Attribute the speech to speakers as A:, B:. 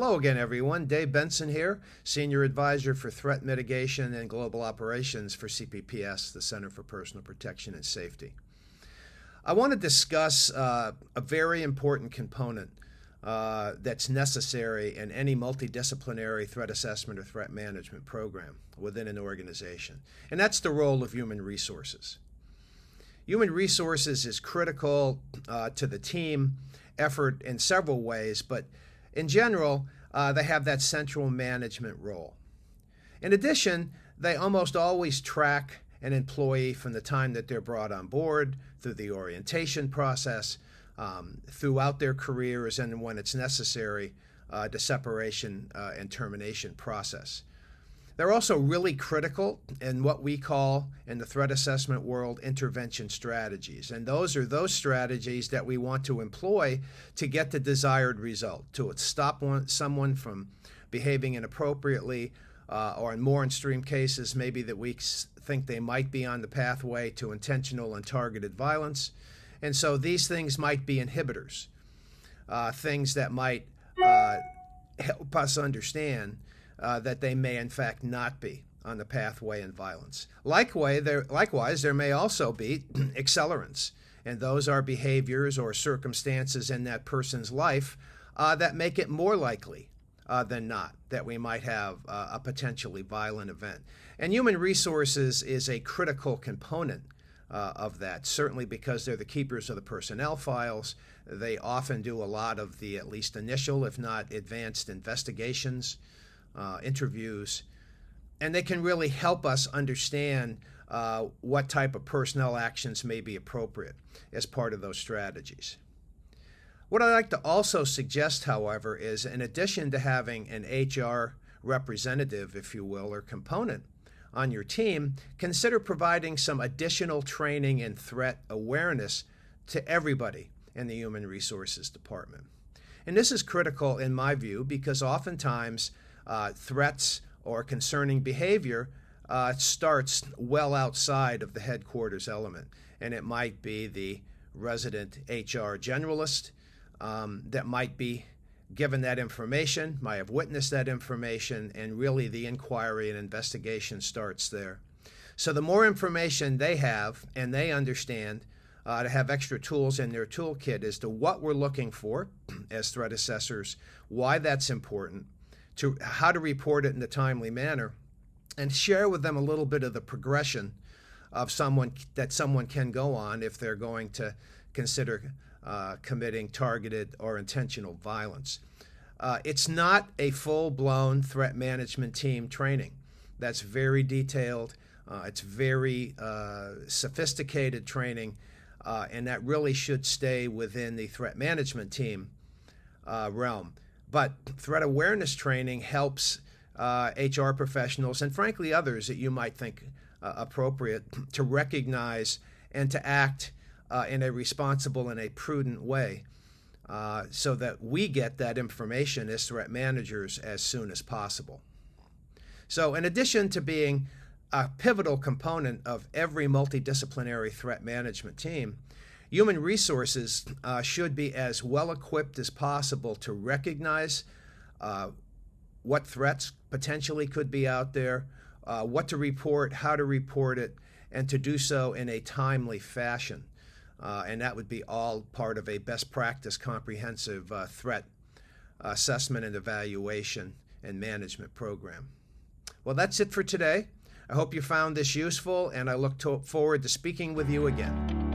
A: Hello again, everyone. Dave Benson here, Senior Advisor for Threat Mitigation and Global Operations for CPPS, the Center for Personal Protection and Safety. I want to discuss a very important component that's necessary in any multidisciplinary threat assessment or threat management program within an organization, and that's the role of human resources. Human resources is critical to the team effort in several ways, but in general, they have that central management role. In addition, they almost always track an employee from the time that they're brought on board, through the orientation process, throughout their careers, and when it's necessary, the separation and termination process. They're also really critical in what we call, in the threat assessment world, intervention strategies. And those are those strategies that we want to employ to get the desired result, to stop someone from behaving inappropriately, or in more extreme cases, maybe that we think they might be on the pathway to intentional and targeted violence. And so these things might be inhibitors, things that might help us understand that they may in fact not be on the pathway in violence. Likewise, there may also be accelerants, and those are behaviors or circumstances in that person's life that make it more likely than not that we might have a potentially violent event. And human resources is a critical component of that, certainly because they're the keepers of the personnel files. They often do a lot of the at least initial, if not advanced investigations, interviews, and they can really help us understand what type of personnel actions may be appropriate as part of those strategies. What I'd like to also suggest, however, is in addition to having an HR representative, if you will, or component on your team, consider providing some additional training and threat awareness to everybody in the Human Resources Department. And this is critical in my view because oftentimes threats or concerning behavior starts well outside of the headquarters element. And it might be the resident HR generalist that might be given that information, might have witnessed that information, and really the inquiry and investigation starts there. So the more information they have and they understand, to have extra tools in their toolkit as to what we're looking for as threat assessors, why that's important, to how to report it in a timely manner, and share with them a little bit of the progression of someone can go on if they're going to consider committing targeted or intentional violence. It's not a full-blown threat management team training. That's very detailed. It's very sophisticated training, and that really should stay within the threat management team realm. But threat awareness training helps HR professionals and frankly others that you might think appropriate to recognize and to act in a responsible and a prudent way so that we get that information as threat managers as soon as possible. So in addition to being a pivotal component of every multidisciplinary threat management team, human resources should be as well equipped as possible to recognize what threats potentially could be out there, what to report, how to report it, and to do so in a timely fashion. And that would be all part of a best practice comprehensive threat assessment and evaluation and management program. Well, that's it for today. I hope you found this useful, and I look forward to speaking with you again.